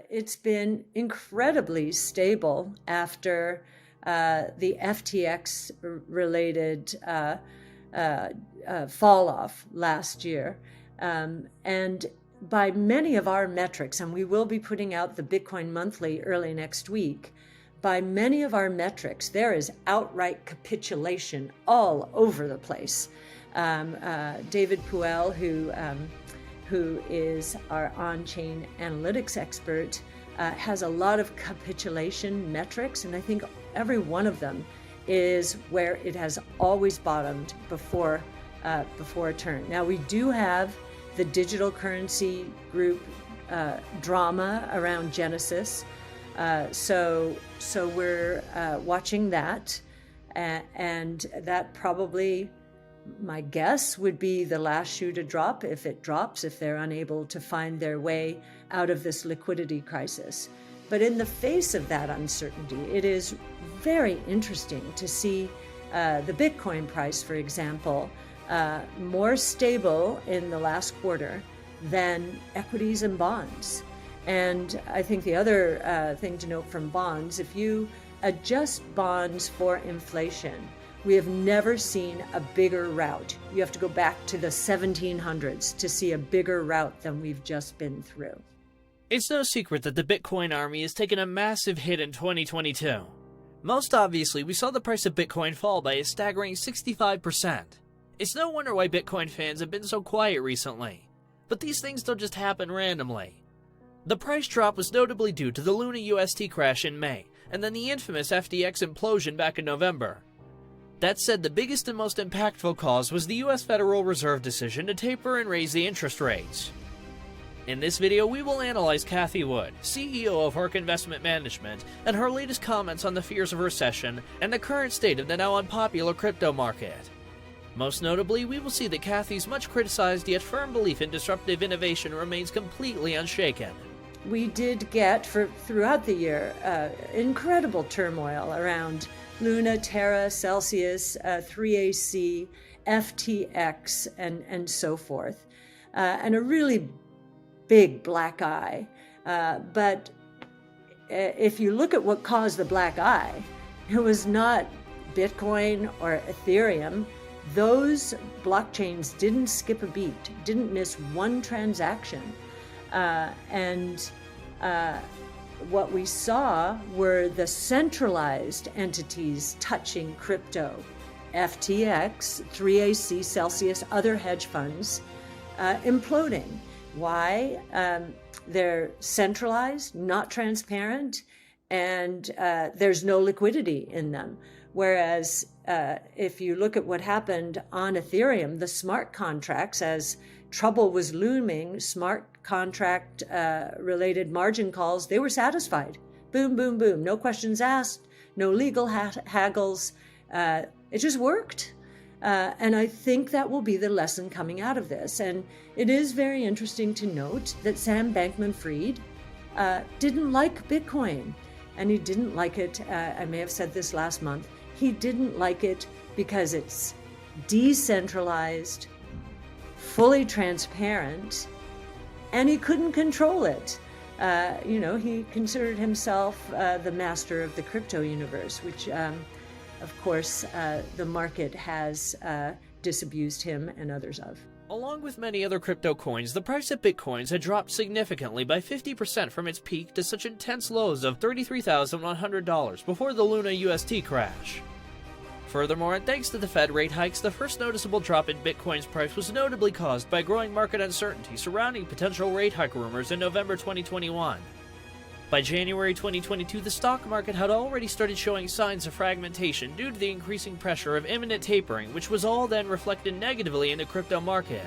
It's been incredibly stable after the FTX related fall off last year. And by many of our metrics, and we will be putting out the Bitcoin Monthly early next week, by many of our metrics, there is outright capitulation all over the place. David Puel, who is our on-chain analytics expert, has a lot of capitulation metrics, and I think every one of them is where it has always bottomed before a turn. Now, we do have the digital currency group drama around Genesis, so we're watching that, and that probably, my guess would be the last shoe to drop if it drops, if they're unable to find their way out of this liquidity crisis. But in the face of that uncertainty, it is very interesting to see the Bitcoin price, for example, more stable in the last quarter than equities and bonds. And I think the other thing to note from bonds, if you adjust bonds for inflation, we have never seen a bigger rout. You have to go back to the 1700s to see a bigger rout than we've just been through. It's no secret that the Bitcoin army has taken a massive hit in 2022. Most obviously, we saw the price of Bitcoin fall by a staggering 65%. It's no wonder why Bitcoin fans have been so quiet recently. But these things don't just happen randomly. The price drop was notably due to the Luna UST crash in May, and then the infamous FTX implosion back in November. That said, the biggest and most impactful cause was the US Federal Reserve decision to taper and raise the interest rates. In this video, we will analyze Cathie Wood, CEO of Ark Investment Management, and her latest comments on the fears of recession and the current state of the now unpopular crypto market. Most notably, we will see that Cathie's much criticized yet firm belief in disruptive innovation remains completely unshaken. We did get, throughout the year, incredible turmoil around Luna, Terra, Celsius, 3AC, FTX, and so forth, and a really big black eye. But if you look at what caused the black eye, it was not Bitcoin or Ethereum. Those blockchains didn't skip a beat, didn't miss one transaction. What we saw were the centralized entities touching crypto, FTX, 3AC, Celsius, other hedge funds, imploding. Why? They're centralized, not transparent, and there's no liquidity in them. Whereas if you look at what happened on Ethereum, the smart contracts, as trouble was looming, smart contract related margin calls, they were satisfied. Boom, boom, boom. No questions asked, no legal haggles. It just worked. And I think that will be the lesson coming out of this. And it is very interesting to note that Sam Bankman-Fried didn't like Bitcoin. And he didn't like it, I may have said this last month, he didn't like it because it's decentralized, fully transparent, and he couldn't control it. He considered himself the master of the crypto universe, which, of course, the market has disabused him and others of. Along with many other crypto coins, the price of Bitcoins had dropped significantly by 50% from its peak to such intense lows of $33,100 before the Luna UST crash. Furthermore, thanks to the Fed rate hikes, the first noticeable drop in Bitcoin's price was notably caused by growing market uncertainty surrounding potential rate hike rumors in November 2021. By January 2022, the stock market had already started showing signs of fragmentation due to the increasing pressure of imminent tapering, which was all then reflected negatively in the crypto market.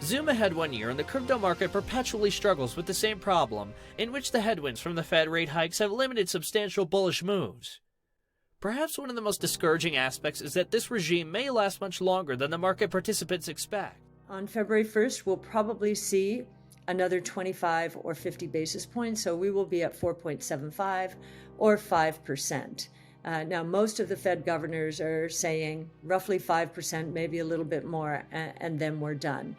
Zoom ahead 1 year and the crypto market perpetually struggles with the same problem, in which the headwinds from the Fed rate hikes have limited substantial bullish moves. Perhaps one of the most discouraging aspects is that this regime may last much longer than the market participants expect. On February 1st, we'll probably see another 25 or 50 basis points, so we will be at 4.75 or 5%. Now, most of the Fed governors are saying roughly 5%, maybe a little bit more, and then we're done.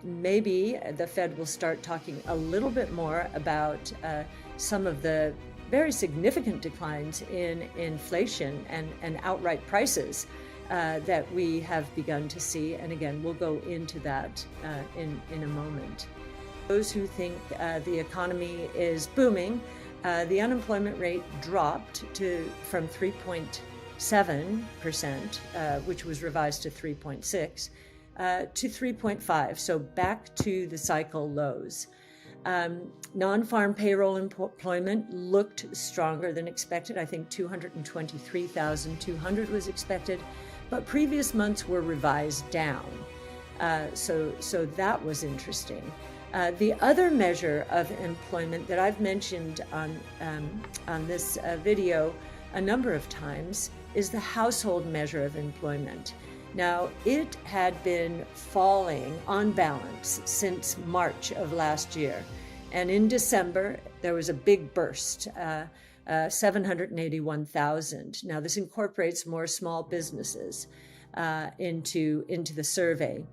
Maybe the Fed will start talking a little bit more about some of the very significant declines in inflation and outright prices that we have begun to see. And again, we'll go into that in a moment. Those who think the economy is booming, the unemployment rate dropped from 3.7%, which was revised to 3.6%, to 3.5%, so back to the cycle lows. Non-farm payroll employment looked stronger than expected. I think 223,200 was expected, but previous months were revised down. So that was interesting. The other measure of employment that I've mentioned on this video a number of times is the household measure of employment. Now, it had been falling on balance since March of last year. And in December, there was a big burst, 781,000. Now, this incorporates more small businesses into the survey.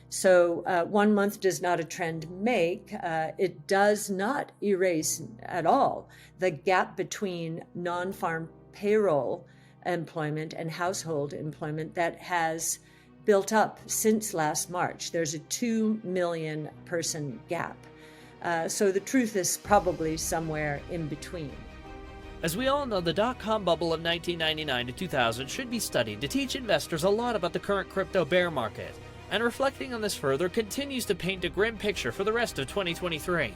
So 1 month does not a trend make. It does not erase at all the gap between non-farm payroll employment and household employment that has built up since last March. There's a 2 million person gap. So the truth is probably somewhere in between. As we all know, the dot-com bubble of 1999 to 2000 should be studied to teach investors a lot about the current crypto bear market. And reflecting on this further continues to paint a grim picture for the rest of 2023.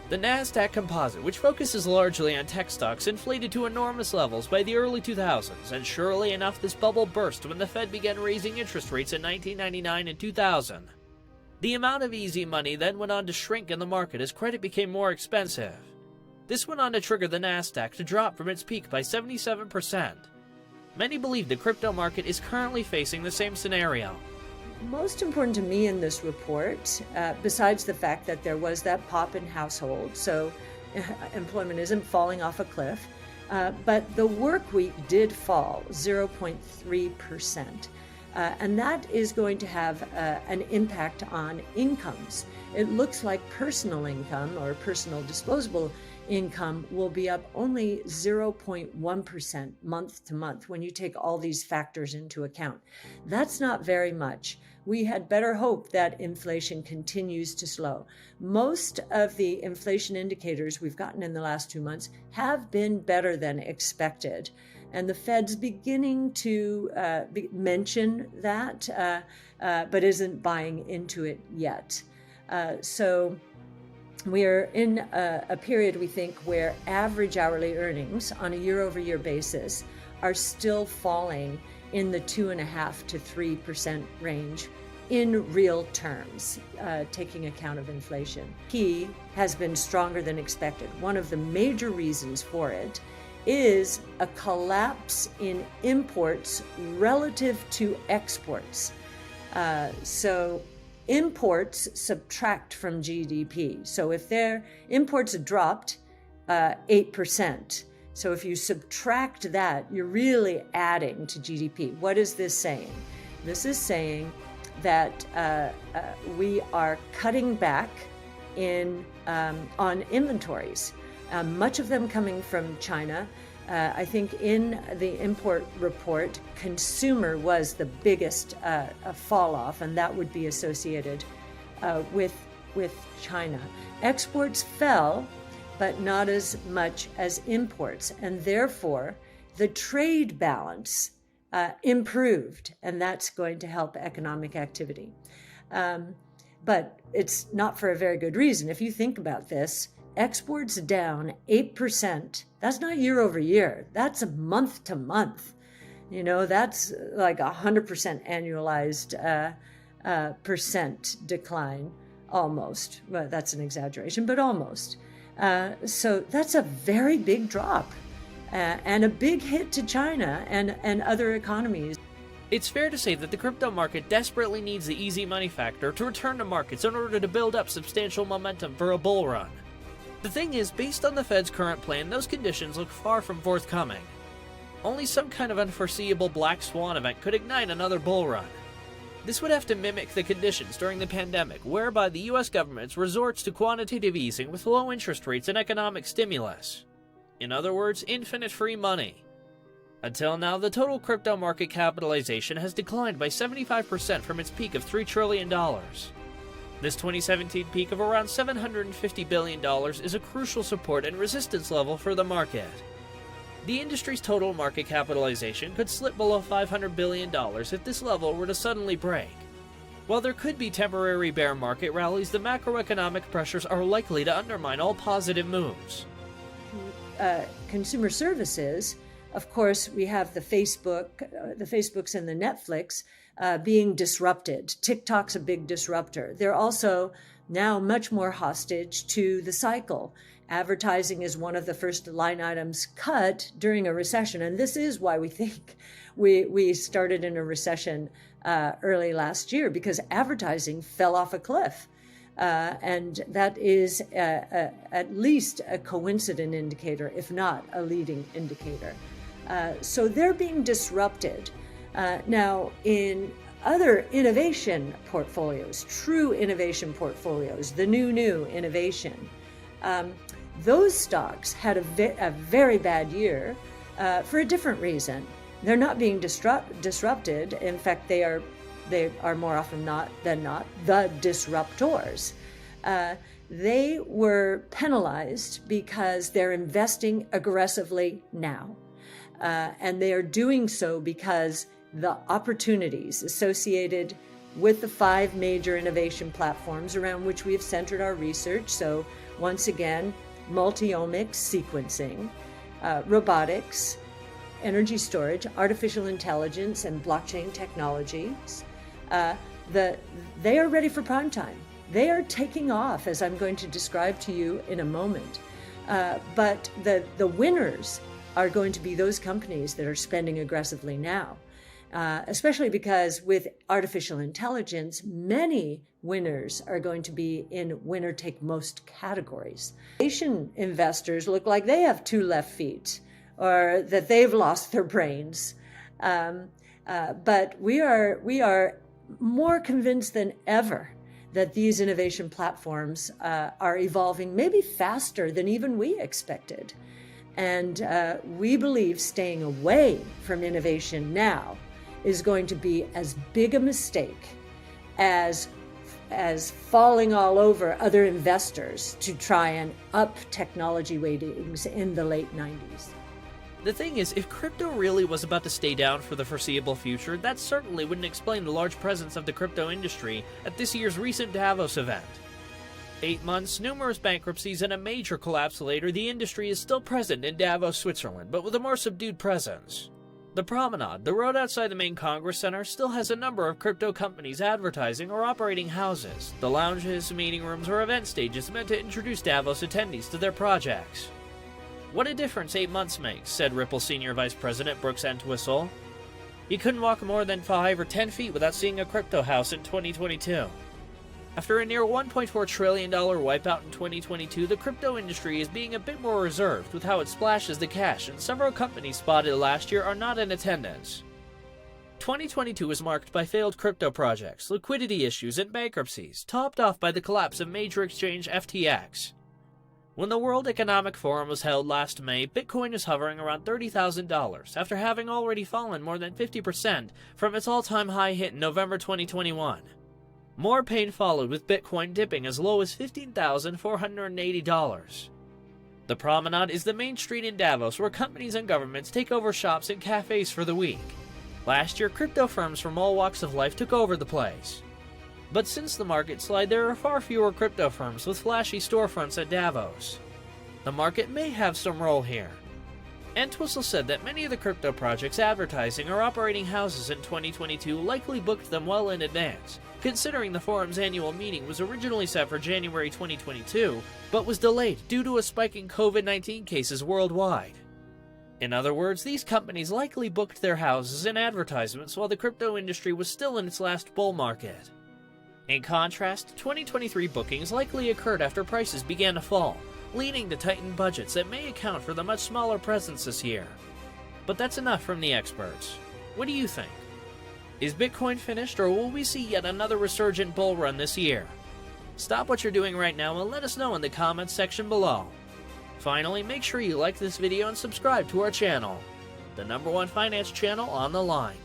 The Nasdaq Composite, which focuses largely on tech stocks, inflated to enormous levels by the early 2000s, and surely enough this bubble burst when the Fed began raising interest rates in 1999 and 2000. The amount of easy money then went on to shrink in the market as credit became more expensive. This went on to trigger the Nasdaq to drop from its peak by 77%. Many believe the crypto market is currently facing the same scenario. Most important to me in this report, besides the fact that there was that pop in households, so employment isn't falling off a cliff, but the work week did fall 0.3%. And that is going to have an impact on incomes. It looks like personal income or personal disposable income will be up only 0.1% month to month when you take all these factors into account. That's not very much. We had better hope that inflation continues to slow. Most of the inflation indicators we've gotten in the last 2 months have been better than expected. And the Fed's beginning to mention that, but isn't buying into it yet. So we're in a period, we think, where average hourly earnings on a year-over-year basis are still falling in the 2.5% to 3% range in real terms, taking account of inflation. He has been stronger than expected. One of the major reasons for it is a collapse in imports relative to exports. So imports subtract from GDP. So if their imports dropped 8%, so if you subtract that, you're really adding to GDP. What is this saying? This is saying that we are cutting back on inventories. Much of them coming from China. I think in the import report, consumer was the biggest fall off, and that would be associated with China. Exports fell, but not as much as imports, and therefore the trade balance improved, and that's going to help economic activity. But it's not for a very good reason. If you think about this, exports down 8%. That's not year over year. That's a month to month. You know, that's like 100% annualized percent decline, almost. Well, that's an exaggeration, but almost. So that's a very big drop and a big hit to China and other economies. It's fair to say that the crypto market desperately needs the easy money factor to return to markets in order to build up substantial momentum for a bull run. The thing is, based on the Fed's current plan, those conditions look far from forthcoming. Only some kind of unforeseeable black swan event could ignite another bull run. This would have to mimic the conditions during the pandemic, whereby the US government resorts to quantitative easing with low interest rates and economic stimulus. In other words, infinite free money. Until now, the total crypto market capitalization has declined by 75% from its peak of $3 trillion. This 2017 peak of around $750 billion is a crucial support and resistance level for the market. The industry's total market capitalization could slip below $500 billion if this level were to suddenly break. While there could be temporary bear market rallies, the macroeconomic pressures are likely to undermine all positive moves. Consumer services, of course, we have the Facebooks and the Netflix being disrupted. TikTok's a big disruptor. They're also now much more hostage to the cycle. Advertising is one of the first line items cut during a recession, and this is why we think we started in a recession early last year, because advertising fell off a cliff. And that is at least a coincident indicator, if not a leading indicator. So they're being disrupted. Now, in other innovation portfolios, true innovation portfolios, the new innovation, those stocks had a very bad year for a different reason. They're not being disrupted. In fact, they are more often than not the disruptors. They were penalized because they're investing aggressively now. And they are doing so because the opportunities associated with the 5 major innovation platforms around which we have centered our research. So once again, multi-omics sequencing, robotics, energy storage, artificial intelligence, and blockchain technologies, they are ready for prime time. They are taking off, as I'm going to describe to you in a moment. But the winners are going to be those companies that are spending aggressively now, especially because with artificial intelligence, many winners are going to be in winner-take-most categories. Asian investors look like they have 2 left feet, or that they've lost their brains. But we are more convinced than ever that these innovation platforms are evolving maybe faster than even we expected. And we believe staying away from innovation now is going to be as big a mistake as falling all over other investors to try and up technology weightings in the late 90s. The thing is, if crypto really was about to stay down for the foreseeable future, that certainly wouldn't explain the large presence of the crypto industry at this year's recent Davos event. 8 months, numerous bankruptcies, and a major collapse later, the industry is still present in Davos, Switzerland, but with a more subdued presence. The promenade, the road outside the main Congress Center, still has a number of crypto companies advertising or operating houses, the lounges, meeting rooms, or event stages meant to introduce Davos attendees to their projects. What a difference 8 months makes, said Ripple Senior Vice President Brooks Entwistle. You couldn't walk more than 5 or 10 feet without seeing a crypto house in 2022. After a near $1.4 trillion wipeout in 2022, the crypto industry is being a bit more reserved with how it splashes the cash, and several companies spotted last year are not in attendance. 2022 was marked by failed crypto projects, liquidity issues, and bankruptcies, topped off by the collapse of major exchange FTX. When the World Economic Forum was held last May, Bitcoin is hovering around $30,000 after having already fallen more than 50% from its all-time high hit in November 2021. More pain followed, with Bitcoin dipping as low as $15,480. The promenade is the main street in Davos where companies and governments take over shops and cafes for the week. Last year, crypto firms from all walks of life took over the place. But since the market slide, there are far fewer crypto firms with flashy storefronts at Davos. The market may have some role here. Entwistle said that many of the crypto projects advertising or operating houses in 2022 likely booked them well in advance, considering the forum's annual meeting was originally set for January 2022, but was delayed due to a spike in COVID-19 cases worldwide. In other words, these companies likely booked their houses and advertisements while the crypto industry was still in its last bull market. In contrast, 2023 bookings likely occurred after prices began to fall, leading to tightened budgets that may account for the much smaller presence this year. But that's enough from the experts. What do you think? Is Bitcoin finished, or will we see yet another resurgent bull run this year? Stop what you're doing right now and let us know in the comments section below. Finally, make sure you like this video and subscribe to our channel, the #1 finance channel on the line.